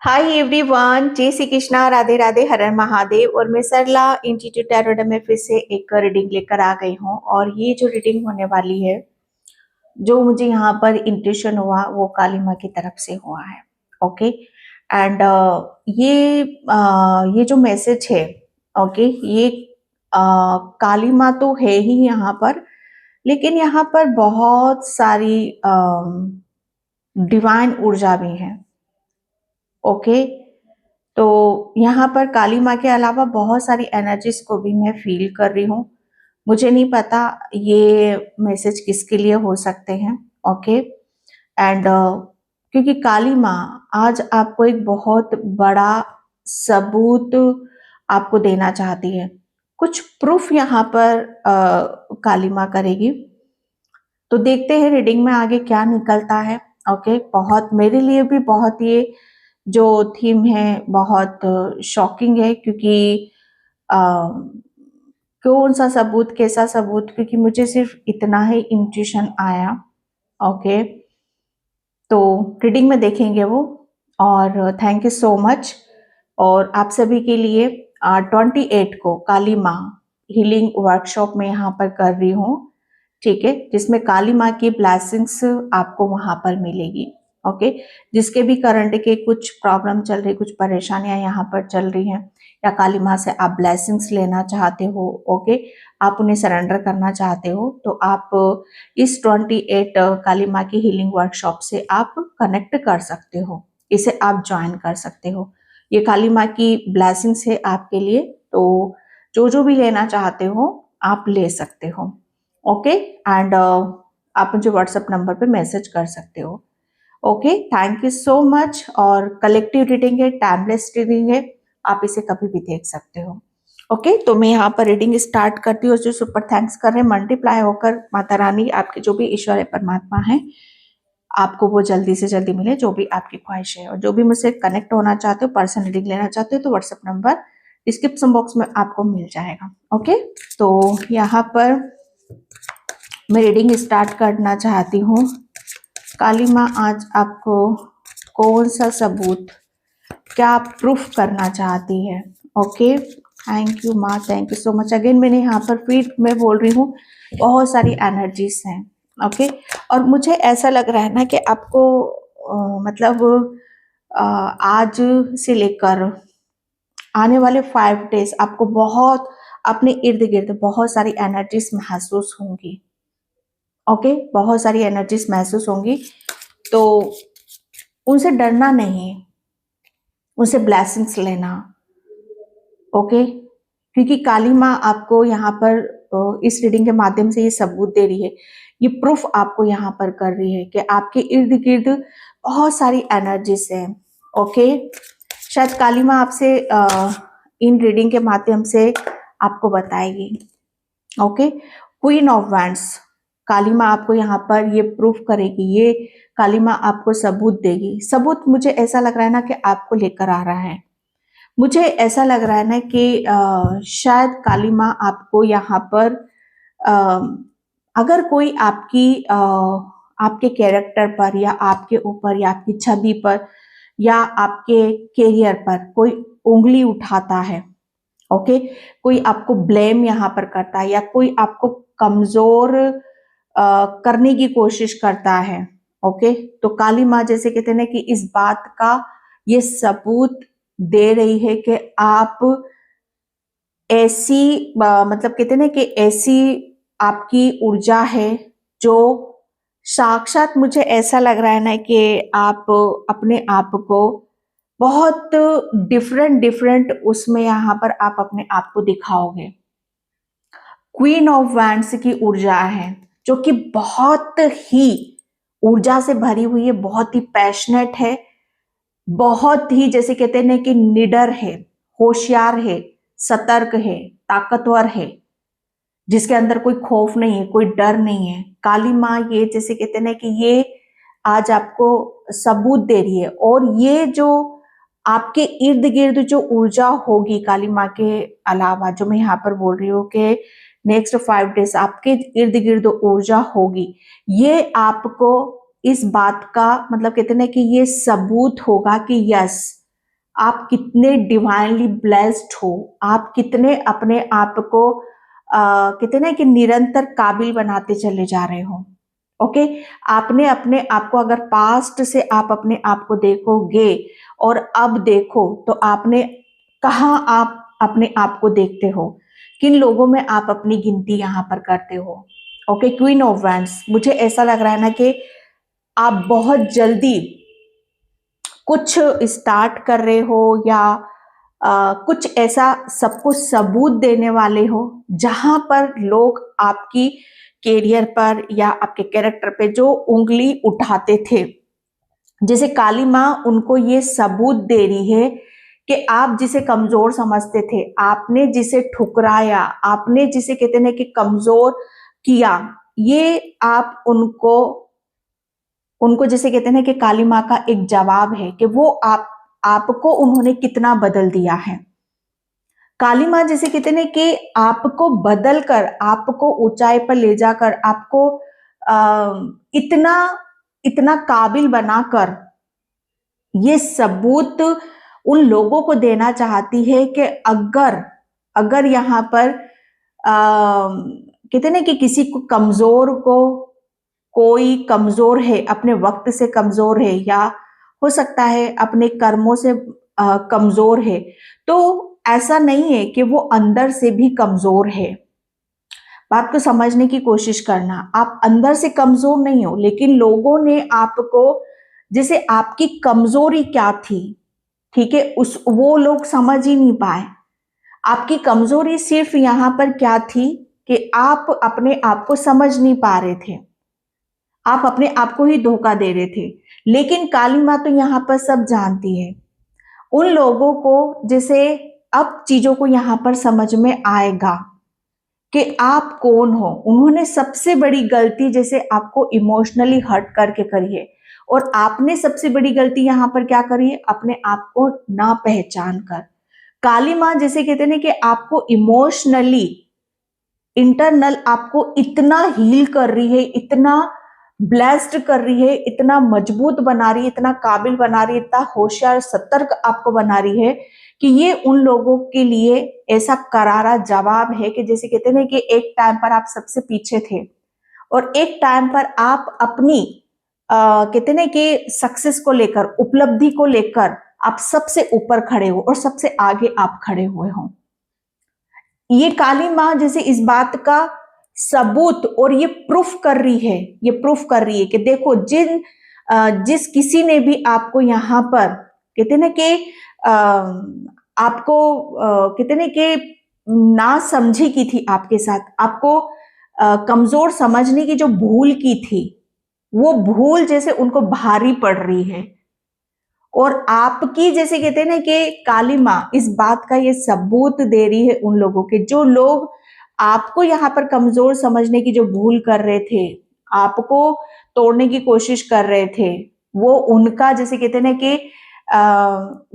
Hi everyone, जय श्री कृष्णा, राधे राधे, हर हर महादेव। और मैं सरला इंस्टीट्यूट टैरोट में फिर से एक रीडिंग लेकर आ गई हूँ। और ये जो रीडिंग होने वाली है, जो मुझे यहाँ पर इंट्यूशन हुआ वो काली माँ की तरफ से हुआ है। ओके। एंड ये जो मैसेज है, ओके, ये काली माँ तो है ही यहाँ पर, लेकिन यहाँ पर बहुत सारी डिवाइन ऊर्जा भी है। ओके। तो यहाँ पर काली माँ के अलावा बहुत सारी एनर्जीज को भी मैं फील कर रही हूँ। मुझे नहीं पता ये मैसेज किसके लिए हो सकते हैं। ओके। एंड क्योंकि काली माँ आज आपको एक बहुत बड़ा सबूत आपको देना चाहती है। कुछ प्रूफ यहाँ पर काली माँ करेगी। तो देखते हैं रीडिंग में आगे क्या निकलता है। ओके। बहुत मेरे लिए भी बहुत ये जो थीम है बहुत शॉकिंग है, क्योंकि अ, कौन सा सबूत, कैसा सबूत, क्योंकि मुझे सिर्फ इतना ही इंट्यूशन आया। ओके। तो रीडिंग में देखेंगे वो। और थैंक यू सो मच। और आप सभी के लिए 28 को काली माँ हीलिंग वर्कशॉप में यहाँ पर कर रही हूँ, ठीक है, जिसमें काली माँ की ब्लेसिंग्स आपको वहां पर मिलेगी। ओके। जिसके भी करंट के कुछ प्रॉब्लम चल रही, कुछ परेशानियां यहाँ पर चल रही हैं, या काली माँ से आप ब्लेसिंग्स लेना चाहते हो, ओके, आप उन्हें सरेंडर करना चाहते हो, तो आप इस 28 काली माँ की हीलिंग वर्कशॉप से आप कनेक्ट कर सकते हो, इसे आप ज्वाइन कर सकते हो। ये काली माँ की ब्लेसिंग्स है आपके लिए, तो जो जो भी लेना चाहते हो आप ले सकते हो। ओके। एंड आप मुझे व्हाट्सएप नंबर पे मैसेज कर सकते हो। Okay, thank you so much. और कलेक्टिव रीडिंग है, टाइमलेस रीडिंग है, आप इसे कभी भी देख सकते हो। ओके। तो मैं यहाँ पर रीडिंग स्टार्ट करती हूँ। जो सुपर थैंक्स कर रहे हैं, मल्टीप्लाई होकर माता रानी आपके जो भी ईश्वर है, परमात्मा है, आपको वो जल्दी से जल्दी मिले, जो भी आपकी ख्वाहिश है। और जो भी मुझसे कनेक्ट होना चाहते हो, पर्सनल रीडिंग लेना चाहते हो, तो व्हाट्सएप नंबर डिस्क्रिप्शन बॉक्स में आपको मिल जाएगा। ओके। तो यहाँ पर मैं रीडिंग स्टार्ट करना चाहती हूँ। काली माँ आज आपको कौन सा सबूत, क्या प्रूफ करना चाहती है। ओके। थैंक यू माँ, thank you so much. Again मैंने यहाँ पर फिर मैं बोल रही हूँ, बहुत सारी एनर्जीज हैं। ओके। और मुझे ऐसा लग रहा है ना कि आपको मतलब आज से लेकर आने वाले 5 डेज आपको बहुत अपने इर्द गिर्द बहुत सारी एनर्जीज महसूस होंगी। ओके। बहुत सारी एनर्जीज महसूस होंगी, तो उनसे डरना नहीं, उनसे ब्लेसिंग्स लेना। ओके। क्योंकि काली माँ आपको यहाँ पर इस रीडिंग के माध्यम से ये सबूत दे रही है, ये प्रूफ आपको यहाँ पर कर रही है कि आपके इर्द गिर्द बहुत सारी एनर्जीज हैं। ओके। शायद काली माँ आपसे इन रीडिंग के माध्यम से आपको बताएगी। ओके। क्वीन ऑफ वैंड्स, काली माँ आपको यहाँ पर ये प्रूफ करेगी, ये काली माँ आपको सबूत देगी। सबूत मुझे ऐसा लग रहा है ना कि आपको लेकर आ रहा है। मुझे ऐसा लग रहा है ना कि शायद काली माँ आपको यहाँ पर अगर कोई आपके कैरेक्टर पर, या आपके ऊपर, या आपकी छवि पर, या आपके कैरियर पर कोई उंगली उठाता है, ओके, कोई आपको ब्लेम यहाँ पर करता है, या कोई आपको कमजोर करने की कोशिश करता है, ओके, तो काली माँ जैसे कहते हैं ना कि इस बात का ये सबूत दे रही है कि आप ऐसी मतलब कहते हैं ना कि ऐसी आपकी ऊर्जा है जो साक्षात, मुझे ऐसा लग रहा है ना कि आप अपने आप को बहुत डिफरेंट डिफरेंट उसमें यहाँ पर आप अपने आप को दिखाओगे। क्वीन ऑफ वैंड्स की ऊर्जा है, जो कि बहुत ही ऊर्जा से भरी हुई है, बहुत ही पैशनेट है, बहुत ही जैसे कहते हैं ना कि निडर है, होशियार है, सतर्क है, ताकतवर है, जिसके अंदर कोई खौफ नहीं है, कोई डर नहीं है। काली माँ ये जैसे कहते हैं ना कि ये आज आपको सबूत दे रही है। और ये जो आपके इर्द गिर्द जो ऊर्जा होगी काली माँ के अलावा, जो मैं यहाँ पर बोल रही हूँ कि नेक्स्ट 5 डेज आपके इर्द गिर्द ऊर्जा होगी, ये आपको इस बात का मतलब कहते हैं ना कि ये सबूत होगा कि यस, आप कितने डिवाइनली ब्लेस्ड हो, आप कितने अपने आप को कहते हैं ना कि निरंतर काबिल बनाते चले जा रहे हो। ओके, आपने अपने आप को अगर पास्ट से आप अपने आप को देखोगे और अब देखो तो आपने कहाँ आप अपने आप को देखते हो, किन लोगों में आप अपनी गिनती यहाँ पर करते हो। ओके, क्वीन ऑफ वैंड्स, मुझे ऐसा लग रहा है ना कि आप बहुत जल्दी कुछ स्टार्ट कर रहे हो या कुछ ऐसा सबको सबूत देने वाले हो जहां पर लोग आपकी कैरियर पर या आपके कैरेक्टर पे जो उंगली उठाते थे, जैसे काली माँ उनको ये सबूत दे रही है कि आप जिसे कमजोर समझते थे, आपने जिसे ठुकराया, आपने जिसे कहते हैं कि कमजोर किया, ये आप उनको उनको जैसे कहते हैं कि काली माँ का एक जवाब है कि वो आपको उन्होंने कितना बदल दिया है। काली माँ जैसे कहते हैं कि आपको बदल कर, आपको ऊंचाई पर ले जाकर, आपको इतना इतना काबिल बनाकर ये सबूत उन लोगों को देना चाहती है कि अगर अगर यहाँ पर कहते हैं ना कि किसी को कमजोर को, कोई कमजोर है, अपने वक्त से कमजोर है या हो सकता है अपने कर्मों से कमजोर है, तो ऐसा नहीं है कि वो अंदर से भी कमजोर है। बात को समझने की कोशिश करना, आप अंदर से कमजोर नहीं हो, लेकिन लोगों ने आपको, जैसे आपकी कमजोरी क्या थी, ठीक है, उस वो लोग समझ ही नहीं पाए। आपकी कमजोरी सिर्फ यहां पर क्या थी कि आप अपने आप को समझ नहीं पा रहे थे, आप अपने आप को ही धोखा दे रहे थे। लेकिन काली माँ तो यहां पर सब जानती है। उन लोगों को जैसे अब चीजों को यहां पर समझ में आएगा कि आप कौन हो। उन्होंने सबसे बड़ी गलती जैसे आपको इमोशनली हर्ट करके करी है, और आपने सबसे बड़ी गलती यहां पर क्या करी है, अपने आप को ना पहचान कर। काली माँ जैसे कहते हैं कि आपको इमोशनली इंटरनल आपको इतना हील कर रही है, इतना ब्लेस्ड कर रही है, इतना मजबूत बना रही है, इतना काबिल बना रही है, इतना होशियार सतर्क आपको बना रही है कि ये उन लोगों के लिए ऐसा करारा जवाब है कि जैसे कहते हैं कि एक टाइम पर आप सबसे पीछे थे और एक टाइम पर आप अपनी कहते हैं कि सक्सेस को लेकर, उपलब्धि को लेकर आप सबसे ऊपर खड़े हो और सबसे आगे आप खड़े हुए हो। ये काली माँ जैसे इस बात का सबूत और ये प्रूफ कर रही है, ये प्रूफ कर रही है कि देखो जिस किसी ने भी आपको यहाँ पर कहते ना कि आपको कहते ना कि ना समझी की थी, आपके साथ आपको कमजोर समझने की जो भूल की थी, वो भूल जैसे उनको भारी पड़ रही है। और आपकी जैसे कहते हैं ना कि काली माँ इस बात का ये सबूत दे रही है उन लोगों के, जो लोग आपको यहाँ पर कमजोर समझने की जो भूल कर रहे थे, आपको तोड़ने की कोशिश कर रहे थे, वो उनका जैसे कहते हैं ना कि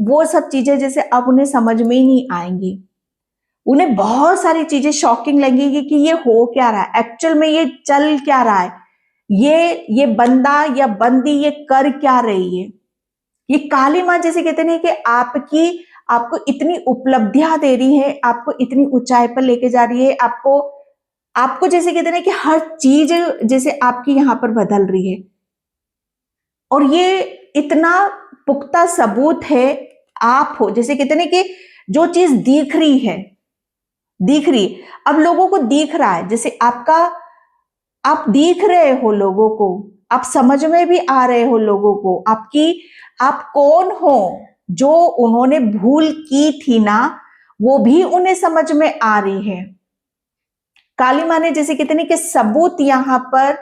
वो सब चीजें जैसे अब उन्हें समझ में ही नहीं आएंगी। उन्हें बहुत सारी चीजें शॉकिंग लगेगी कि ये हो क्या रहा है, एक्चुअल में ये चल क्या रहा है, ये बंदा या बंदी ये कर क्या रही है। ये काली माँ जैसे कहते हैं कि आपको इतनी उपलब्धियां दे रही है, आपको इतनी ऊंचाई पर लेके जा रही है, आपको आपको जैसे कहते हैं कि हर चीज जैसे आपकी यहाँ पर बदल रही है। और ये इतना पुख्ता सबूत है, आप हो जैसे कहते हैं कि जो चीज दिख रही है, दिख रही, अब लोगों को दिख रहा है, जैसे आप दिख रहे हो लोगों को, आप समझ में भी आ रहे हो लोगों को, आप कौन हो, जो उन्होंने भूल की थी ना, वो भी उन्हें समझ में आ रही है। काली माँ ने जैसे कहते हैं कि सबूत यहां पर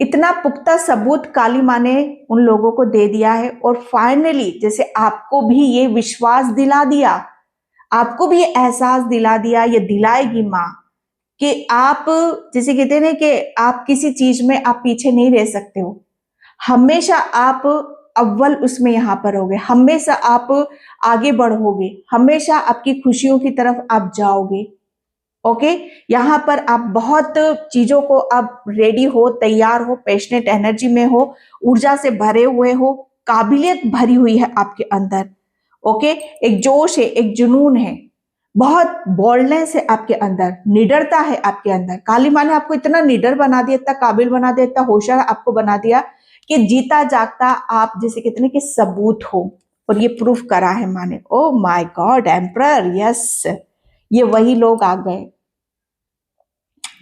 इतना पुख्ता सबूत काली माँ ने उन लोगों को दे दिया है। और फाइनली जैसे आपको भी ये विश्वास दिला दिया, आपको भी ये एहसास दिला दिया, ये दिलाएगी माँ कि आप जैसे कहते हैं ना कि आप किसी चीज में आप पीछे नहीं रह सकते हो, हमेशा आप अव्वल उसमें यहां पर होगे, हमेशा आप आगे बढ़ोगे, हमेशा आपकी खुशियों की तरफ आप जाओगे। ओके, यहाँ पर आप बहुत चीजों को आप रेडी हो, तैयार हो, पैशनेट एनर्जी में हो, ऊर्जा से भरे हुए हो, काबिलियत भरी हुई है आपके अंदर। ओके, एक जोश है, एक जुनून है, बहुत बोल्डनेस है आपके अंदर, निडरता है आपके अंदर। काली माँ ने आपको इतना निडर बना दिया, इतना काबिल बना दिया, इतना होशियार आपको बना दिया कि जीता जागता आप जैसे कहते हैं कि सबूत हो, और ये प्रूफ करा है माँ ने। Oh my God emperor, yes, ये वही लोग आ गए,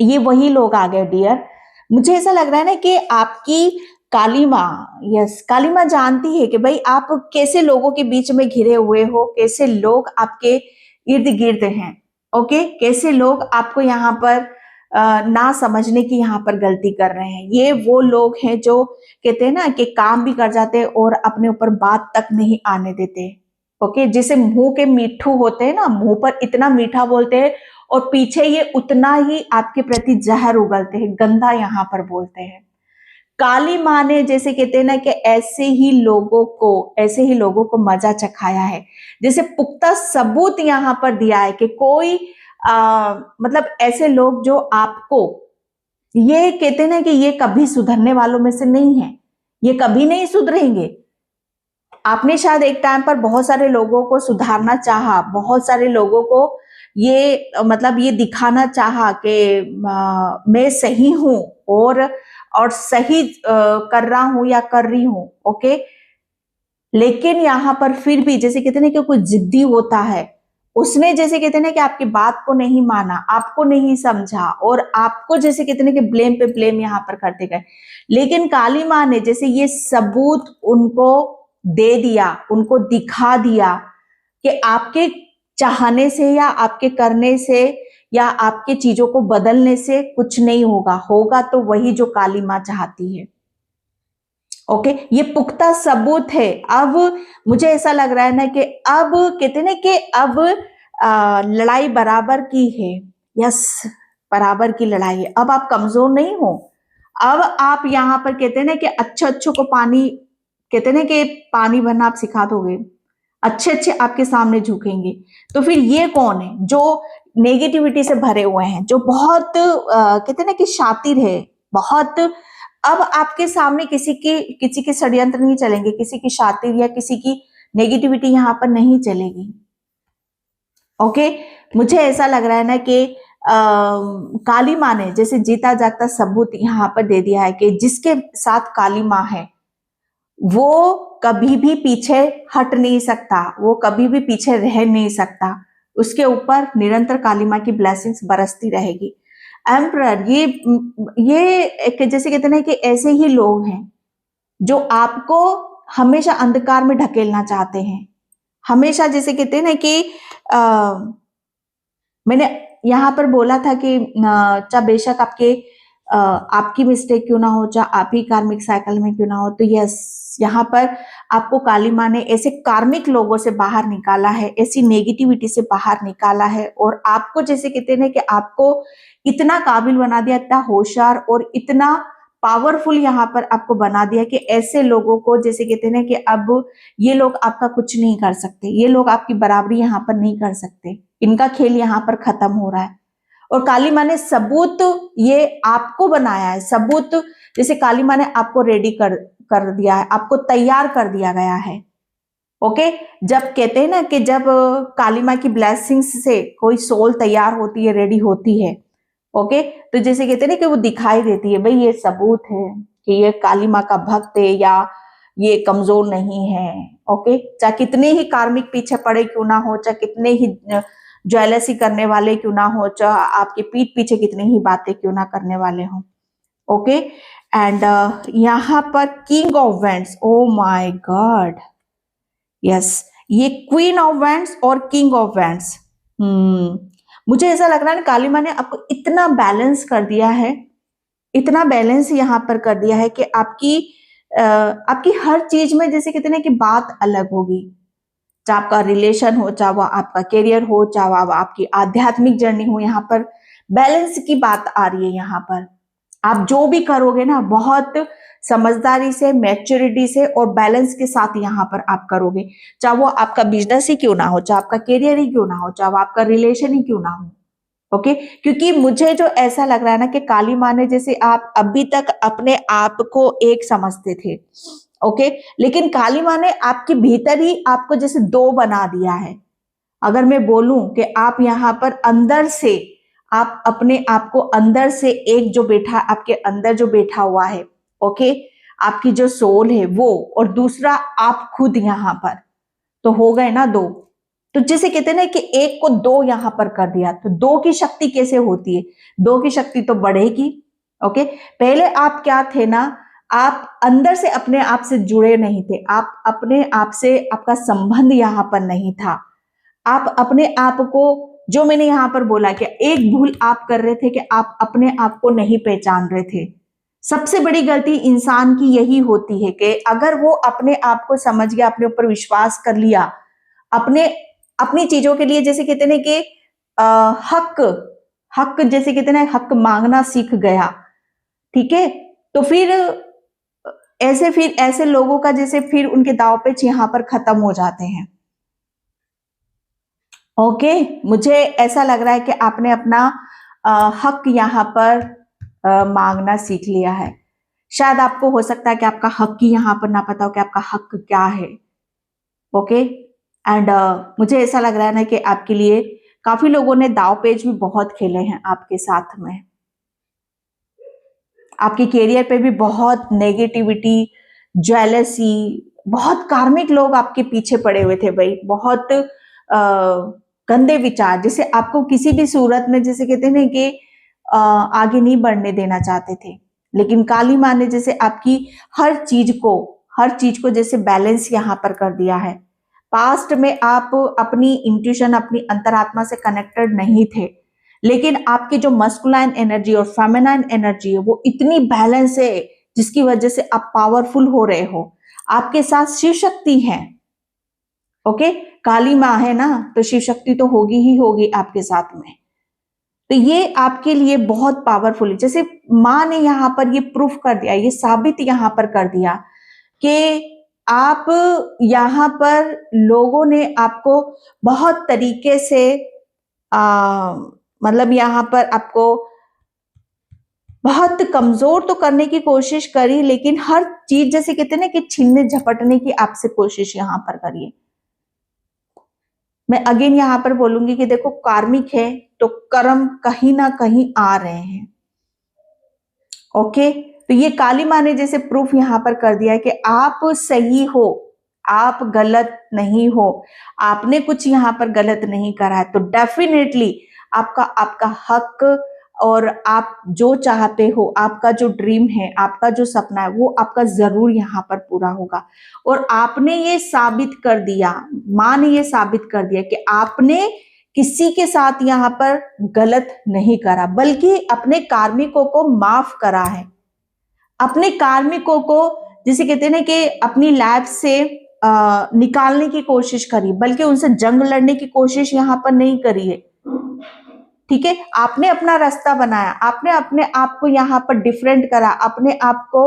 ये वही लोग आ गए डियर। मुझे ऐसा लग रहा है ना कि आपकी काली माँ, यस, काली माँ जानती है कि भाई आप कैसे लोगों के बीच में घिरे हुए हो, कैसे लोग आपके इर्द गिर्द हैं, ओके, कैसे लोग आपको यहाँ पर ना समझने की यहाँ पर गलती कर रहे हैं। ये वो लोग हैं जो कहते हैं ना कि काम भी कर जाते हैं और अपने ऊपर बात तक नहीं आने देते, ओके, जैसे मुंह के मीठू होते हैं ना, मुंह पर इतना मीठा बोलते हैं और पीछे ये उतना ही आपके प्रति जहर उगलते हैं, गंदा यहाँ पर बोलते हैं। काली माँ ने जैसे कहते हैं ना कि ऐसे ही लोगों को मजा चखाया है, जैसे पुख्ता सबूत यहाँ पर दिया है कि कोई मतलब ऐसे लोग जो आपको ये कहते हैं ना कि ये कभी सुधरने वालों में से नहीं है, ये कभी नहीं सुधरेंगे। आपने शायद एक टाइम पर बहुत सारे लोगों को सुधारना चाहा, बहुत सारे लोगों को ये मतलब ये दिखाना चाहा कि मैं सही हूं और सही कर रहा हूं या कर रही हूं, ओके, लेकिन यहाँ पर फिर भी जैसे कहते हैं ना कि कोई जिद्दी होता है, उसने जैसे कहते हैं ना कि आपकी बात को नहीं माना, आपको नहीं समझा और आपको जैसे कहते हैं ना कि ब्लेम पे ब्लेम यहाँ पर करते गए। लेकिन काली माँ ने जैसे ये सबूत उनको दे दिया, उनको दिखा दिया कि आपके चाहने से या आपके करने से या आपके चीजों को बदलने से कुछ नहीं होगा, होगा तो वही जो काली माँ चाहती है, ओके, ये पुख्ता सबूत है। अब मुझे ऐसा लग रहा है ना कि अब कहते हैं ना कि अब लड़ाई बराबर की है, यस, बराबर की लड़ाई है। अब आप कमजोर नहीं हो, अब आप यहाँ पर कहते हैं ना कि अच्छे को पानी, कहते हैं ना कि पानी भरना आप सिखा दोगे, अच्छे आपके सामने झुकेंगे। तो फिर ये कौन है जो नेगेटिविटी से भरे हुए हैं, जो बहुत कहते हैं ना कि शातिर है बहुत। अब आपके सामने किसी के षड्यंत्र नहीं चलेंगे, किसी की शातिर या किसी की नेगेटिविटी यहाँ पर नहीं चलेगी, ओके। मुझे ऐसा लग रहा है ना कि काली माँ ने जैसे जीता जागता सबूत यहाँ पर दे दिया है कि जिसके साथ काली माँ है वो कभी भी पीछे हट नहीं सकता, वो कभी भी पीछे रह नहीं सकता, उसके ऊपर निरंतर काली माँ की ब्लेसिंग्स बरसती रहेगी। एम्परर, ये एक जैसे कहते हैं ना कि ऐसे ही लोग हैं जो आपको हमेशा अंधकार में ढकेलना चाहते हैं, हमेशा जैसे कहते हैं ना कि मैंने यहाँ पर बोला था कि चाहे बेशक आपकी मिस्टेक क्यों ना हो, चाहे आप ही कार्मिक साइकिल में क्यों ना हो, तो यस, यहाँ पर आपको काली माँ ने ऐसे कार्मिक लोगों से बाहर निकाला है, ऐसी नेगेटिविटी से बाहर निकाला है और आपको जैसे कहते हैं कि आपको इतना काबिल बना दिया, इतना होशियार और इतना पावरफुल यहाँ पर आपको बना दिया कि ऐसे लोगों को जैसे कहते हैं कि अब ये लोग आपका कुछ नहीं कर सकते, ये लोग आपकी बराबरी यहाँ पर नहीं कर सकते, इनका खेल यहाँ पर खत्म हो रहा है। और काली माँ ने सबूत ये आपको बनाया है, सबूत जैसे काली माँ ने आपको रेडी कर दिया है, आपको तैयार कर दिया गया है, ओके। जब कहते हैं ना कि जब काली माँ की ब्लेसिंग्स से कोई सोल तैयार होती है, रेडी होती है, ओके, तो जैसे कहते हैं ना कि वो दिखाई देती है, भाई ये सबूत है कि ये काली माँ का भक्त है या ये कमजोर नहीं है, ओके। चाहे कितने ही कार्मिक पीछे पड़े क्यों ना हो, चाहे कितने ही ज्वेलसी करने वाले क्यों ना हो, चाहे आपके पीठ पीछे कितनी ही बातें क्यों ना करने वाले हो, ओके। एंड यहाँ पर king of vents, oh my God, yes, ये क्वीन ऑफ वेंट्स और किंग ऑफ वेंट्स। मुझे ऐसा लग रहा है ना काली माँ ने आपको इतना बैलेंस कर दिया है, इतना बैलेंस यहाँ पर कर दिया है कि आपकी हर चीज में जैसे कहते हैं कि बात अलग होगी, चाहे आपका रिलेशन हो, चाहे वो आपका करियर हो, चाहे वो आपकी आध्यात्मिक जर्नी हो, यहाँ पर बैलेंस की बात आ रही है। यहाँ पर आप जो भी करोगे ना बहुत समझदारी से, मैच्योरिटी से और बैलेंस के साथ यहाँ पर आप करोगे, चाहे वो आपका बिजनेस ही क्यों ना हो, चाहे आपका करियर ही क्यों ना हो, चाहे वो आपका रिलेशन ही क्यों ना हो, ओके। क्योंकि मुझे जो ऐसा लग रहा है ना कि काली माँ ने जैसे आप अभी तक अपने आप को एक समझते थे, ओके। लेकिन काली माँ ने आपके भीतर ही आपको जैसे दो बना दिया है। अगर मैं बोलूं कि आप यहाँ पर अंदर से, आप अपने आप को अंदर से एक जो बैठा, आपके अंदर जो बैठा हुआ है, ओके, आपकी जो सोल है वो, और दूसरा आप खुद यहाँ पर, तो हो गए ना दो। तो जैसे कहते हैं ना कि एक को दो यहां पर कर दिया, तो दो की शक्ति कैसे होती है? दो की शक्ति तो बढ़ेगी। ओके। पहले आप क्या थे ना, आप अंदर से अपने आप से जुड़े नहीं थे, आप अपने आप से, आपका संबंध यहां पर नहीं था। आप अपने आप को, जो मैंने यहां पर बोला कि एक भूल आप कर रहे थे कि आप अपने आप को नहीं पहचान रहे थे। सबसे बड़ी गलती इंसान की यही होती है कि अगर वो अपने आप को समझ गया, अपने ऊपर विश्वास कर लिया, अपने अपनी चीजों के लिए, जैसे कहते हैं कि हक हक जैसे कहते हैं हक मांगना सीख गया, ठीक है, तो फिर ऐसे लोगों का जैसे फिर उनके दाव पेच यहां पर खत्म हो जाते हैं। ओके। मुझे ऐसा लग रहा है कि आपने अपना हक यहाँ पर मांगना सीख लिया है। शायद आपको हो सकता है कि आपका हक ही यहाँ पर ना पता हो कि आपका हक क्या है। ओके। एंड मुझे ऐसा लग रहा है ना कि आपके लिए काफी लोगों ने दाव पेच भी बहुत खेले हैं आपके साथ में। आपके कैरियर पे भी बहुत नेगेटिविटी, जेलसी, बहुत कार्मिक लोग आपके पीछे पड़े हुए थे भाई, बहुत गंदे विचार, जैसे आपको किसी भी सूरत में, जैसे कहते हैं ना कि आगे नहीं बढ़ने देना चाहते थे। लेकिन काली माँ ने जैसे आपकी हर चीज को जैसे बैलेंस यहाँ पर कर दिया है। पास्ट में आप अपनी इंट्यूशन, अपनी अंतरात्मा से कनेक्टेड नहीं थे, लेकिन आपकी जो मस्कुलाइन एनर्जी और फेमिनाइन एनर्जी है वो इतनी बैलेंस है, जिसकी वजह से आप पावरफुल हो रहे हो। आपके साथ शिव शक्ति है। ओके। काली माँ है ना, तो शिव शक्ति तो होगी ही होगी आपके साथ में। तो ये आपके लिए बहुत पावरफुल है। जैसे माँ ने यहाँ पर ये प्रूफ कर दिया, ये साबित यहाँ पर कर दिया कि आप यहाँ पर लोगों ने आपको बहुत तरीके से मतलब यहाँ पर आपको बहुत कमजोर तो करने की कोशिश करी, लेकिन हर चीज जैसे कहते हैं ना कि छीनने झपटने की आपसे कोशिश यहाँ पर करिए। मैं अगेन यहाँ पर बोलूंगी कि देखो, कार्मिक है तो कर्म कहीं ना कहीं आ रहे हैं। ओके। तो ये काली माँ ने जैसे प्रूफ यहाँ पर कर दिया है कि आप सही हो, आप गलत नहीं हो, आपने कुछ यहाँ पर गलत नहीं करा है, तो डेफिनेटली आपका आपका हक, और आप जो चाहते हो, आपका जो ड्रीम है, आपका जो सपना है, वो आपका जरूर यहाँ पर पूरा होगा। और आपने ये साबित कर दिया, माँ ने ये साबित कर दिया कि आपने किसी के साथ यहाँ पर गलत नहीं करा, बल्कि अपने कार्मिकों को माफ करा है। अपने कार्मिकों को, जिसे कहते हैं ना कि अपनी लाइफ से निकालने की कोशिश करी, बल्कि उनसे जंग लड़ने की कोशिश यहाँ पर नहीं करी है। ठीक है। आपने अपना रास्ता बनाया, आपने अपने आप को यहाँ पर डिफरेंट करा, अपने आप को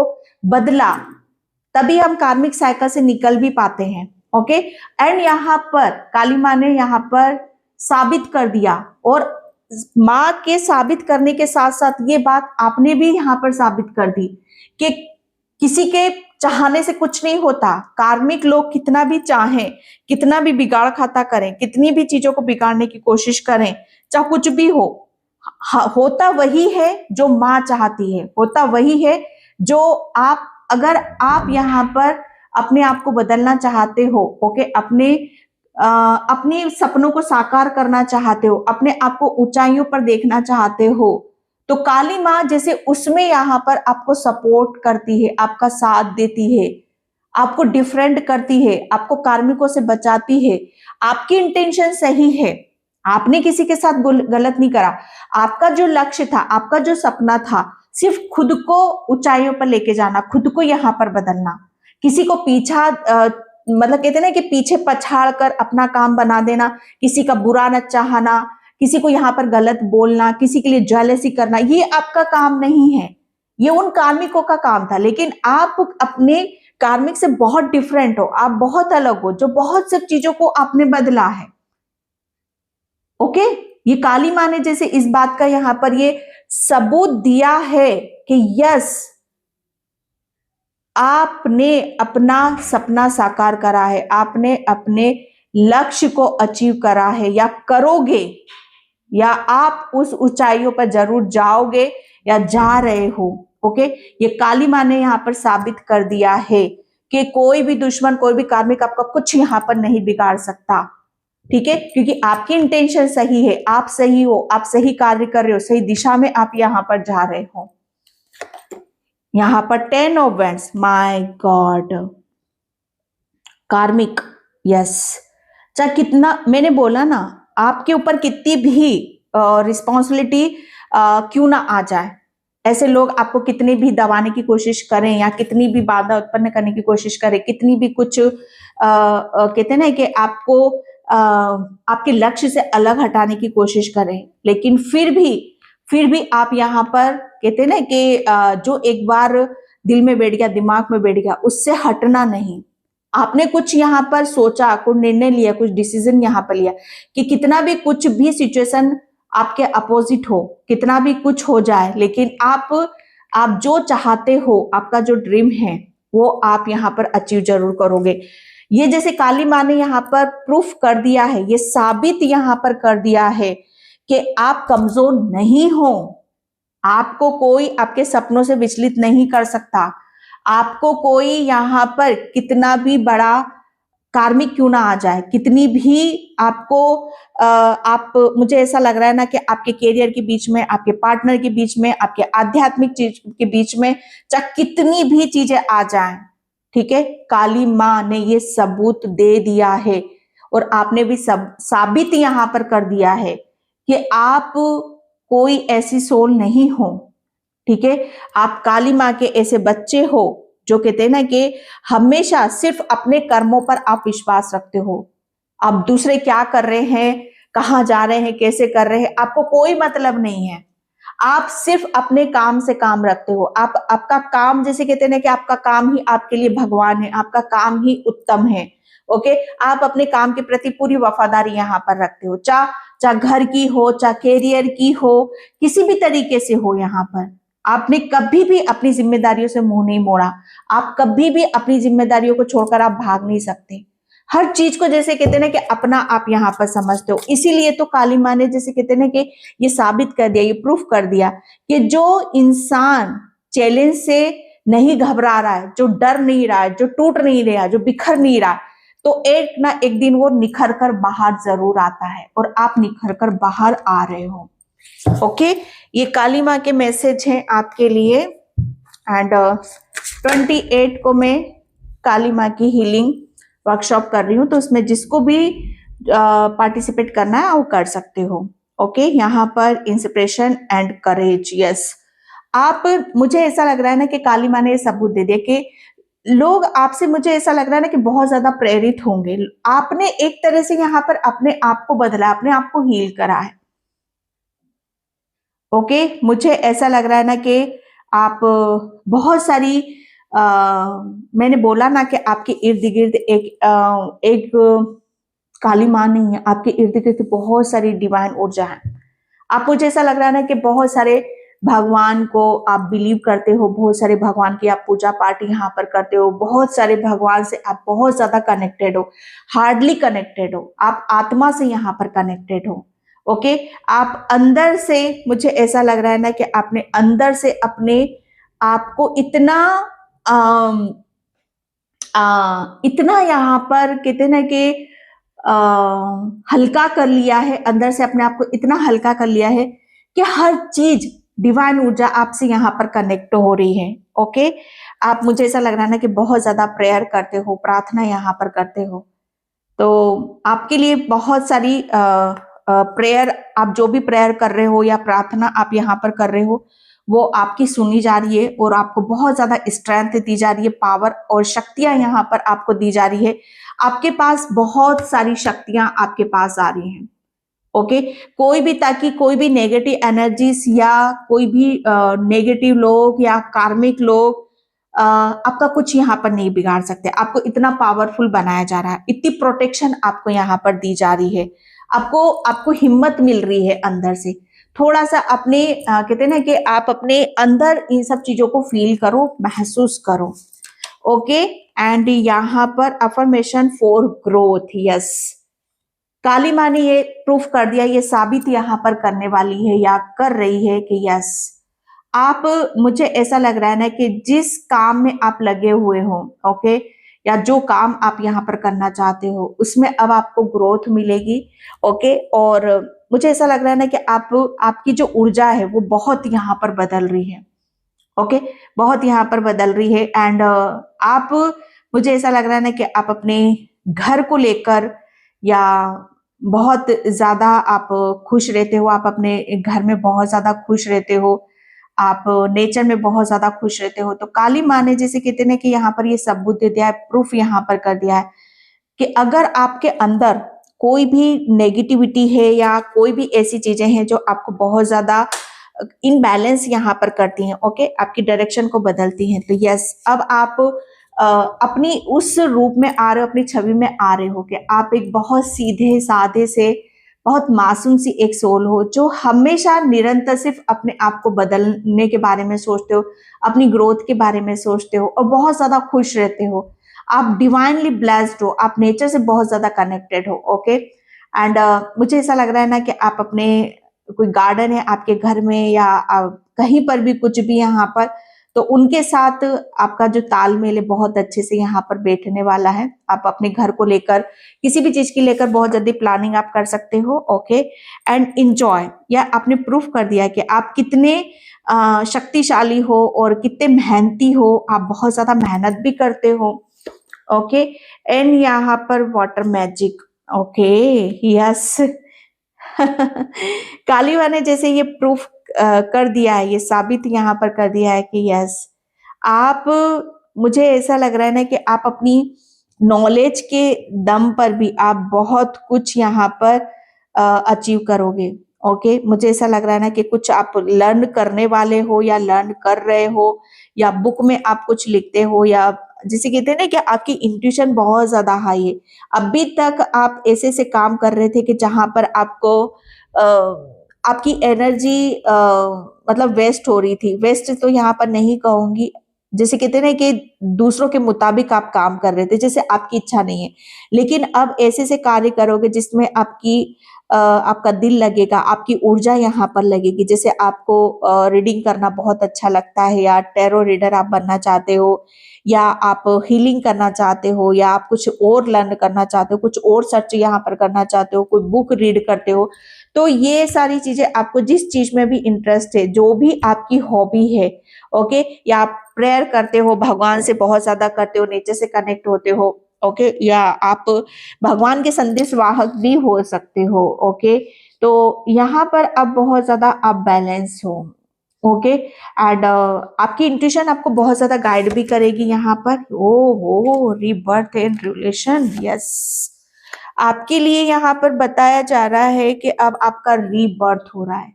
बदला, तभी हम कार्मिक साइकिल से निकल भी पाते हैं। ओके। एंड यहाँ पर काली माँ ने यहाँ पर साबित कर दिया, और माँ के साबित करने के साथ साथ ये बात आपने भी यहाँ पर साबित कर दी कि किसी के चाहने से कुछ नहीं होता। कार्मिक लोग कितना भी चाहें, कितना भी बिगाड़ खाता करें, कितनी भी चीजों को बिगाड़ने की कोशिश करें, चाहे कुछ भी हो, होता वही है जो माँ चाहती है, होता वही है जो आप, अगर आप यहाँ पर अपने आप को बदलना चाहते हो, ओके, अपने सपनों को साकार करना चाहते हो, अपने आप को ऊंचाइयों पर देखना चाहते हो, तो काली माँ जैसे उसमें यहाँ पर आपको सपोर्ट करती है, आपका साथ देती है, आपको डिफरेंट करती है, आपको कार्मिकों से बचाती है। आपकी इंटेंशन सही है, आपने किसी के साथ गलत नहीं करा। आपका जो लक्ष्य था, आपका जो सपना था, सिर्फ खुद को ऊंचाइयों पर लेके जाना, खुद को यहाँ पर बदलना, किसी को पीछा मतलब कहते ना कि पीछे पछाड़ कर अपना काम बना देना, किसी का बुरा न चाहना, किसी को यहाँ पर गलत बोलना, किसी के लिए जेलसी करना, ये आपका काम नहीं है, ये उन कार्मिकों का काम था। लेकिन आप अपने कार्मिक से बहुत डिफरेंट हो, आप बहुत अलग हो, जो बहुत सब चीजों को आपने बदला है। ओके। ये काली माँ ने जैसे इस बात का यहाँ पर ये सबूत दिया है कि यस, आपने अपना सपना साकार करा है, आपने अपने लक्ष्य को अचीव करा है या करोगे, या आप उस ऊंचाइयों पर जरूर जाओगे या जा रहे हो। ओके, ये काली माँ ने यहाँ पर साबित कर दिया है कि कोई भी दुश्मन, कोई भी कार्मिक आपका कुछ यहाँ पर नहीं बिगाड़ सकता। ठीक है, क्योंकि आपकी इंटेंशन सही है, आप सही हो, आप सही कार्य कर रहे हो, सही दिशा में आप यहाँ पर जा रहे हो। यहाँ पर 10 ऑफ वैंड्स, माय गॉड, कार्मिक, यस। चाहे कितना, मैंने बोला ना, आपके ऊपर कितनी भी रिस्पॉन्सिबिलिटी क्यों ना आ जाए, ऐसे लोग आपको कितनी भी दबाने की कोशिश करें या कितनी भी बाधा उत्पन्न करने की कोशिश करें, कितनी भी कुछ कहते हैं ना कि आपको आपके लक्ष्य से अलग हटाने की कोशिश करें, लेकिन फिर भी आप यहाँ पर कहते हैं ना कि जो एक बार दिल में बैठ गया, दिमाग में बैठ गया, उससे हटना नहीं। आपने कुछ यहाँ पर सोचा, कुछ निर्णय लिया, कुछ डिसीजन यहाँ पर लिया कि कितना भी कुछ भी सिचुएशन आपके अपोजिट हो, कितना भी कुछ हो जाए, लेकिन आप जो चाहते हो, आपका जो ड्रीम है, वो आप यहाँ पर अचीव जरूर करोगे। ये जैसे काली माँ ने यहाँ पर प्रूफ कर दिया है, ये साबित यहाँ पर कर दिया है कि आप कमजोर नहीं हो, आपको कोई आपके सपनों से विचलित नहीं कर सकता। आपको कोई यहाँ पर कितना भी बड़ा कार्मिक क्यों ना आ जाए, कितनी भी आपको आप, मुझे ऐसा लग रहा है ना कि आपके कैरियर के बीच में, आपके पार्टनर के बीच में, आपके आध्यात्मिक चीज के बीच में, चाहे कितनी भी चीजें आ जाएं, ठीक है, काली माँ ने ये सबूत दे दिया है और आपने भी सब साबित यहाँ पर कर दिया है कि आप कोई ऐसी सोल नहीं हो। ठीक है, आप काली माँ के ऐसे बच्चे हो जो कहते हैं ना कि हमेशा सिर्फ अपने कर्मों पर आप विश्वास रखते हो। आप दूसरे क्या कर रहे हैं, कहाँ जा रहे हैं, कैसे कर रहे हैं, आपको कोई मतलब नहीं है। आप सिर्फ अपने काम से काम रखते हो। आपका काम, जैसे कहते हैं ना कि आपका काम ही आपके लिए भगवान है, आपका काम ही उत्तम है। ओके, आप अपने काम के प्रति पूरी वफादारी यहाँ पर रखते हो, चाहे घर की हो, चाहे कैरियर की हो, किसी भी तरीके से हो। यहाँ पर आपने कभी भी अपनी जिम्मेदारियों से मुंह नहीं मोड़ा। आप कभी भी अपनी जिम्मेदारियों को छोड़कर आप भाग नहीं सकते। हर चीज को जैसे कहते हैं ना कि अपना आप यहाँ पर समझते हो। इसीलिए तो काली माँ ने जैसे कहते हैं ना कि ये साबित कर दिया, ये प्रूफ कर दिया कि जो इंसान चैलेंज से नहीं घबरा रहा है, जो डर नहीं रहा है, जो टूट नहीं रहा, जो बिखर नहीं रहा, तो एक ना एक दिन वो निखर कर बाहर जरूर आता है, और आप निखर कर बाहर आ रहे हो। ओके, ये काली माँ के मैसेज हैं आपके लिए। एंड 28 को मैं काली माँ की हीलिंग वर्कशॉप कर रही हूँ, तो उसमें जिसको भी पार्टिसिपेट करना है वो कर सकते हो। ओके, यहाँ पर इंस्पिरेशन एंड करेज, यस। आप, मुझे ऐसा लग रहा है ना कि काली माँ ने ये सबूत दे दिया कि लोग आपसे, मुझे ऐसा लग रहा है ना कि बहुत ज्यादा प्रेरित होंगे। आपने एक तरह से यहाँ पर अपने आप को बदला, अपने आप को हील करा है। ओके, मुझे ऐसा लग रहा है ना कि आप बहुत सारी मैंने बोला ना कि आपके इर्द गिर्द एक काली माँ नहीं है, आपके इर्द गिर्द बहुत सारी डिवाइन ऊर्जा है। आपको जैसा लग रहा है ना कि बहुत सारे भगवान को आप बिलीव करते हो, बहुत सारे भगवान की आप पूजा पाठ यहाँ पर करते हो, बहुत सारे भगवान से आप बहुत ज्यादा कनेक्टेड हो, हार्डली कनेक्टेड हो, आप आत्मा से यहाँ पर कनेक्टेड हो। ओके, आप अंदर से, मुझे ऐसा लग रहा है ना कि आपने अंदर से अपने आप को इतना यहाँ पर कहते हैं ना कि हल्का कर लिया है, अंदर से अपने आप को इतना हल्का कर लिया है कि हर चीज डिवाइन ऊर्जा आपसे यहाँ पर कनेक्ट हो रही है। ओके, आप, मुझे ऐसा लग रहा है ना कि बहुत ज्यादा प्रेयर करते हो, प्रार्थना यहाँ पर करते हो, तो आपके लिए बहुत सारी प्रेयर, आप जो भी प्रेयर कर रहे हो या प्रार्थना आप यहाँ पर कर रहे हो, वो आपकी सुनी जा रही है और आपको बहुत ज्यादा स्ट्रेंथ दी जा रही है, पावर और शक्तियां यहाँ पर आपको दी जा रही है। आपके पास बहुत सारी शक्तियां आपके पास आ रही हैं। ओके, कोई भी, ताकि कोई भी नेगेटिव एनर्जीज या कोई भी नेगेटिव लोग या कार्मिक लोग आपका कुछ यहाँ पर नहीं बिगाड़ सकते। आपको इतना पावरफुल बनाया जा रहा है, इतनी प्रोटेक्शन आपको यहाँ पर दी जा रही है, आपको हिम्मत मिल रही है अंदर से। थोड़ा सा अपने कहते हैं ना कि आप अपने अंदर इन सब चीजों को फील करो, महसूस करो। ओके। एंड यहाँ पर affirmation for growth, yes, Kali माँ ने ये प्रूफ कर दिया, ये साबित यहाँ पर करने वाली है या कर रही है कि यस, आप, मुझे ऐसा लग रहा है ना कि जिस काम में आप लगे हुए हो, ओके, या जो काम आप यहाँ पर करना चाहते हो उसमें अब आपको ग्रोथ मिलेगी। ओके। और मुझे ऐसा लग रहा है ना कि आपकी जो ऊर्जा है वो बहुत यहाँ पर बदल रही है। ओके, बहुत यहाँ पर बदल रही है। एंड आप, मुझे ऐसा लग रहा है ना कि आप अपने घर को लेकर या बहुत ज्यादा आप खुश रहते हो, आप अपने घर में बहुत ज्यादा खुश रहते हो, आप नेचर में बहुत ज्यादा खुश रहते हो। तो काली माँ ने जैसे कहते हैं कि यहाँ पर ये सबूत दे दिया है, प्रूफ यहाँ पर कर दिया है कि अगर आपके अंदर कोई भी नेगेटिविटी है या कोई भी ऐसी चीजें हैं जो आपको बहुत ज्यादा इनबैलेंस यहाँ पर करती हैं, ओके, आपकी डायरेक्शन को बदलती हैं, तो यस, अब आप अपनी उस रूप में आ रहे हो, अपनी छवि में आ रहे हो कि आप एक बहुत सीधे साधे से बहुत मासूम सी एक सोल हो जो हमेशा निरंतर सिर्फ अपने आप को बदलने के बारे में सोचते हो, अपनी ग्रोथ के बारे में सोचते हो और बहुत ज्यादा खुश रहते हो। आप डिवाइनली ब्लेस्ड हो, आप नेचर से बहुत ज्यादा कनेक्टेड हो। ओके। एंड मुझे ऐसा लग रहा है ना कि आप अपने, कोई गार्डन है आपके घर में या कहीं पर भी कुछ भी यहाँ पर, तो उनके साथ आपका जो तालमेल है बहुत अच्छे से यहाँ पर बैठने वाला है। आप अपने घर को लेकर, किसी भी चीज की लेकर बहुत जल्दी प्लानिंग आप कर सकते हो। ओके। एंड इंजॉय, या आपने प्रूफ कर दिया कि आप कितने शक्तिशाली हो और कितने मेहनती हो, आप बहुत ज्यादा मेहनत भी करते हो। ओके। एंड यहाँ पर वाटर मैजिक, ओके, यस। कालीवा ने जैसे ये प्रूफ कर दिया है, ये साबित यहाँ पर कर दिया है कि यस, आप, मुझे ऐसा लग रहा है ना कि आप अपनी नॉलेज के दम पर भी आप बहुत कुछ यहाँ पर अचीव करोगे। ओके। मुझे ऐसा लग रहा है ना कि कुछ आप लर्न करने वाले हो या लर्न कर रहे हो, या बुक में आप कुछ लिखते हो, या जिसे कहते हैं ना कि आपकी इंट्यूशन बहुत ज्यादा हाई है। अभी तक आप ऐसे से काम कर रहे थे कि जहां पर आपको आपकी एनर्जी मतलब वेस्ट हो रही थी। वेस्ट तो यहाँ पर नहीं कहूंगी, जैसे कहते हैं ना कि दूसरों के मुताबिक आप काम कर रहे थे, जैसे आपकी इच्छा नहीं है, लेकिन अब ऐसे से कार्य करोगे जिसमें आपका दिल लगेगा, आपकी ऊर्जा यहाँ पर लगेगी। जैसे आपको रीडिंग करना बहुत अच्छा लगता है, या टैरो रीडर आप बनना चाहते हो, या आप हीलिंग करना चाहते हो, या आप कुछ और लर्न करना चाहते हो, कुछ और सर्च यहाँ पर करना चाहते हो, कोई बुक रीड करते हो, तो ये सारी चीजें, आपको जिस चीज में भी इंटरेस्ट है, जो भी आपकी हॉबी है, ओके, या आप प्रेयर करते हो, भगवान से बहुत ज्यादा करते हो, नेचर से कनेक्ट होते हो, ओके, या आप भगवान के संदेश वाहक भी हो सकते हो। ओके। तो यहाँ पर अब बहुत ज्यादा आप बैलेंस हो। ओके। एंड आपकी इंट्यूशन आपको बहुत ज्यादा गाइड भी करेगी यहाँ पर। ओ हो, रीबर्थ एंड रिलेशन, यस, आपके लिए यहाँ पर बताया जा रहा है कि अब आपका रीबर्थ हो रहा है।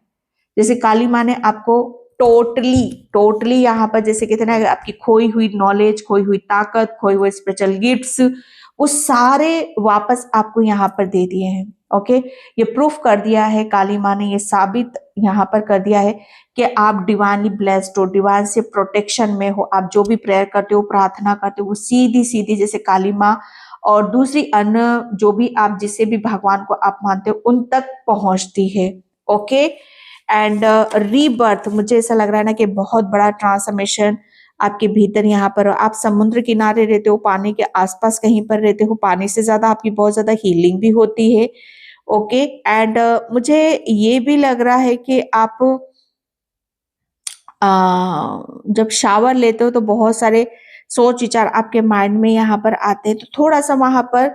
जैसे काली माँ ने आपको टोटली टोटली यहाँ पर, जैसे कहते हैं ना, आपकी खोई हुई नॉलेज, खोई हुई ताकत, खोई हुए स्पेशल गिफ्ट्स, वो सारे वापस आपको यहाँ पर दे दिए हैं। ओके। ये प्रूफ कर दिया है काली माँ ने, ये साबित यहाँ पर कर दिया है कि आप डिवाइनली ब्लेस्ड हो, डिवाइन से प्रोटेक्शन में हो। आप जो भी प्रेयर करते हो, प्रार्थना करते हो, वो सीधी सीधी जैसे काली माँ और दूसरी अन्य जो भी आप, जिससे भी भगवान को आप मानते हो, उन तक पहुंचती है। ओके। एंड रीबर्थ, मुझे ऐसा लग रहा है ना कि बहुत बड़ा ट्रांसफॉर्मेशन आपके भीतर यहाँ पर। आप समुद्र किनारे रहते हो, पानी के आसपास कहीं पर रहते हो, पानी से ज्यादा आपकी बहुत ज्यादा हीलिंग भी होती है। ओके। एंड मुझे ये भी लग रहा है कि आप जब शावर लेते हो तो बहुत सारे सोच विचार आपके माइंड में यहाँ पर आते हैं, तो थोड़ा सा वहां पर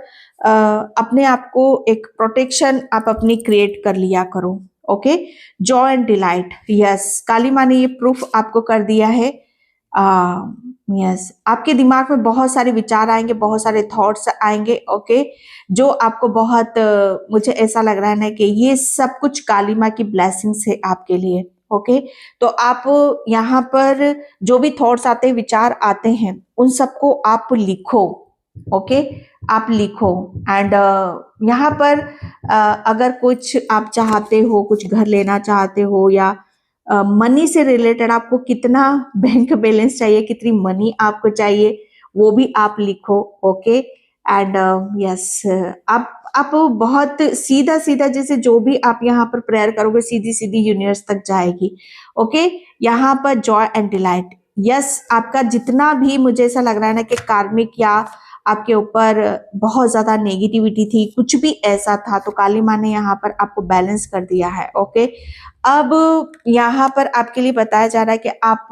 अपने आप को एक प्रोटेक्शन आप अपनी क्रिएट कर लिया करो। Okay. Joy and delight, yes, Kali माँ ने ये प्रूफ आपको कर दिया है। यस, आपके दिमाग में बहुत सारे विचार आएंगे, बहुत सारे थॉट्स आएंगे। ओके। जो आपको बहुत मुझे ऐसा लग रहा है ना कि ये सब कुछ काली माँ की ब्लेसिंग्स है आपके लिए। ओके। तो आप यहाँ पर जो भी थॉट्स आते हैं, विचार आते हैं, उन सबको आप लिखो। ओके। आप लिखो। एंड यहाँ पर अगर कुछ आप चाहते हो, कुछ घर लेना चाहते हो, या मनी से रिलेटेड आपको कितना बैंक बैलेंस चाहिए, कितनी मनी आपको चाहिए, वो भी आप लिखो। ओके, एंड यस, आप बहुत सीधा सीधा, जैसे जो भी आप यहाँ पर प्रेयर करोगे सीधी सीधी यूनिवर्स तक जाएगी। ओके, यहाँ पर जॉय एंड डिलाइट, यस, आपका जितना भी मुझे ऐसा लग रहा है ना कि कार्मिक या आपके ऊपर बहुत ज्यादा नेगेटिविटी थी, कुछ भी ऐसा था, तो काली माँ ने यहाँ पर आपको बैलेंस कर दिया है। ओके, अब यहाँ पर आपके लिए बताया जा रहा है कि आप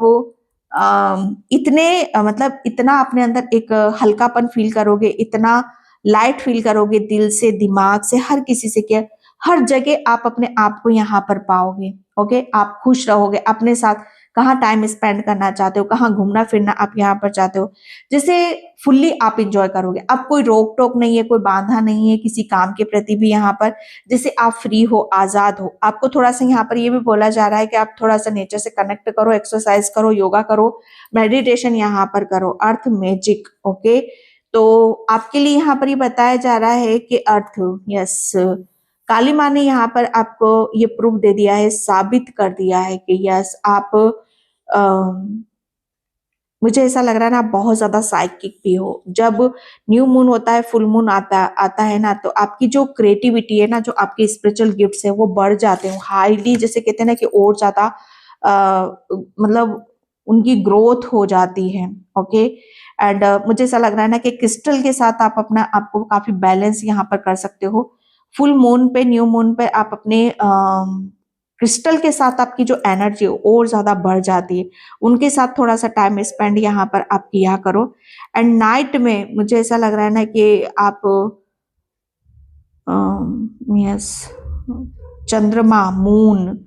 इतने मतलब इतना अपने अंदर एक हल्कापन फील करोगे, इतना लाइट फील करोगे, दिल से, दिमाग से, हर किसी से, क्या हर जगह आप अपने आप को यहाँ पर पाओगे। ओके, आप खुश रहोगे अपने साथ, कहाँ टाइम स्पेंड करना चाहते हो, कहाँ घूमना फिरना आप यहाँ पर चाहते हो, जैसे फुल्ली आप इंजॉय करोगे। अब कोई रोक टोक नहीं है, कोई बाधा नहीं है किसी काम के प्रति भी यहाँ पर, जैसे आप फ्री हो, आजाद हो। आपको थोड़ा सा यहाँ पर ये भी बोला जा रहा है कि आप थोड़ा सा नेचर से कनेक्ट करो, एक्सरसाइज करो, योगा करो, मेडिटेशन यहाँ पर करो, अर्थ मैजिक। ओके, तो आपके लिए यहाँ पर ये बताया जा रहा है कि अर्थ, यस, काली माँ ने यहाँ पर आपको ये प्रूफ दे दिया है, साबित कर दिया है कि यस, आप मुझे ऐसा लग रहा है ना, आप बहुत ज्यादा साइकिक भी हो। जब न्यू मून होता है, फुल मून आता आता है ना, तो आपकी जो क्रिएटिविटी है ना, जो आपके स्पिरिचुअल गिफ्ट्स है, वो बढ़ जाते हैं हाईली, जैसे कहते हैं ना कि और ज्यादा मतलब उनकी ग्रोथ हो जाती है। ओके, एंड मुझे ऐसा लग रहा है ना कि क्रिस्टल के साथ आप अपना आपको काफी बैलेंस यहाँ पर कर सकते हो। फुल मून पे, न्यू मून पे आप अपने क्रिस्टल के साथ आपकी जो एनर्जी है और ज्यादा बढ़ जाती है, उनके साथ थोड़ा सा टाइम स्पेंड यहाँ पर आप किया करो। एंड नाइट में मुझे ऐसा लग रहा है ना कि आप यस, चंद्रमा, मून,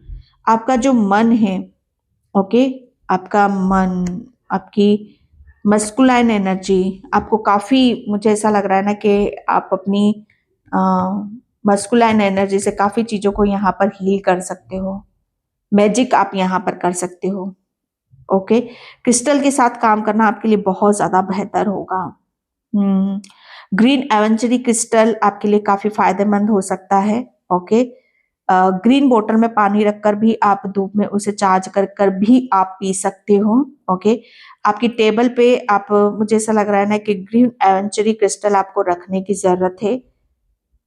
आपका जो मन है, ओके, आपका मन, आपकी मस्कुलाइन एनर्जी, आपको काफी, मुझे ऐसा लग रहा है ना कि आप अपनी मस्कुलाइन एनर्जी से काफी चीजों को यहाँ पर हील कर सकते हो, मैजिक आप यहाँ पर कर सकते हो। ओके, क्रिस्टल के साथ काम करना आपके लिए बहुत ज्यादा बेहतर होगा। ग्रीन एवेंचरी क्रिस्टल आपके लिए काफी फायदेमंद हो सकता है। ओके, ग्रीन बोतल में पानी रखकर भी आप धूप में उसे चार्ज कर कर भी आप पी सकते हो। ओके, आपकी टेबल पे आप, मुझे ऐसा लग रहा है ना कि ग्रीन एवेंचरी क्रिस्टल आपको रखने की जरूरत है।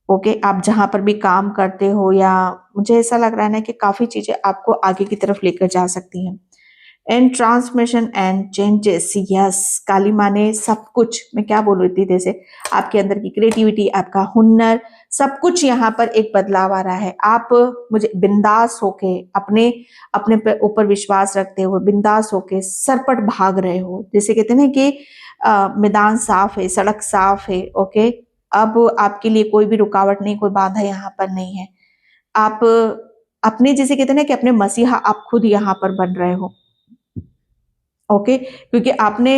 ओके, आप जहां पर भी काम करते हो, या मुझे ऐसा लग रहा है ना कि काफी चीजें आपको आगे की तरफ लेकर जा सकती हैं। And transformation and changes, yes, Kali माँ ने सब कुछ, मैं क्या बोलूँ इतनी देर से, आपके अंदर की क्रिएटिविटी, आपका हुनर, सब कुछ यहाँ पर एक बदलाव आ रहा है। आप मुझे बिंदास होके, अपने अपने पे ऊपर विश्वास रखते हुए बिंदास होके सरपट भाग रहे हो, जैसे कहते हैं ना कि मैदान साफ है, सड़क साफ है। ओके, अब आपके लिए कोई भी रुकावट नहीं, कोई बाधा यहाँ पर नहीं है। आप अपने, जैसे कहते हैं ना कि अपने मसीहा आप खुद यहाँ पर बन रहे हो। ओके, क्योंकि आपने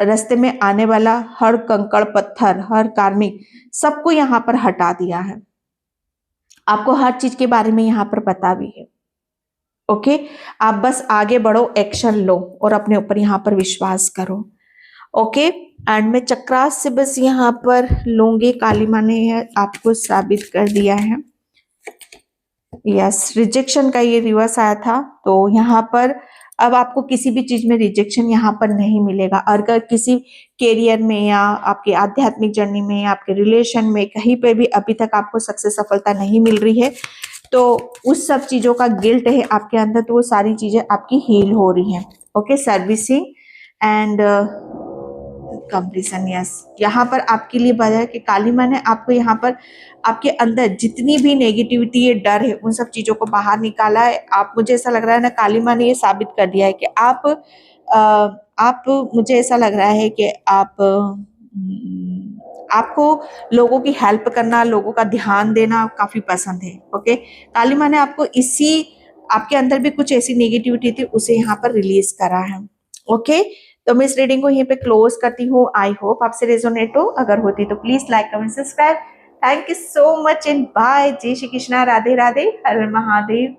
रास्ते में आने वाला हर कंकड़ पत्थर, हर कार्मिक, सबको यहाँ पर हटा दिया है। आपको हर चीज के बारे में यहाँ पर पता भी है। ओके, आप बस आगे बढ़ो, एक्शन लो और अपने ऊपर यहाँ पर विश्वास करो। ओके, एंड मैं चक्रास से बस यहाँ पर लूंगी, काली माँ ने आपको साबित कर दिया है। यस, रिजेक्शन का ये रिवर्स आया था, तो यहाँ पर अब आपको किसी भी चीज में रिजेक्शन यहाँ पर नहीं मिलेगा। अगर किसी कैरियर में या आपके आध्यात्मिक जर्नी में या आपके रिलेशन में कहीं पे भी अभी तक आपको सक्सेस, सफलता नहीं मिल रही है, तो उस सब चीजों का गिल्ट है आपके अंदर, तो वो सारी चीजें आपकी हील हो रही हैं। Okay, servicing and completion, yes, यहाँ पर आपके लिए बताया कि काली माँ ने आपको यहाँ पर आपके अंदर जितनी भी नेगेटिविटी है, डर है, उन सब चीजों को बाहर निकाला है। आप, मुझे ऐसा लग रहा है ना, काली माँ ने ये साबित कर दिया है कि आप मुझे ऐसा लग रहा है कि आपको लोगों की हेल्प करना, लोगों का ध्यान देना काफी पसंद है। ओके, काली माँ ने आपको इसी, आपके अंदर भी कुछ ऐसी नेगेटिविटी थी, उसे यहाँ पर रिलीज करा है। ओके, तो मैं इस रीडिंग को यहीं पे क्लोज करती हूँ। आई होप आपसे रेजोनेट हो, अगर होती तो please like, comment, subscribe. Thank you so much and bye. जय श्री कृष्णा, राधे राधे, हर हर महादेव।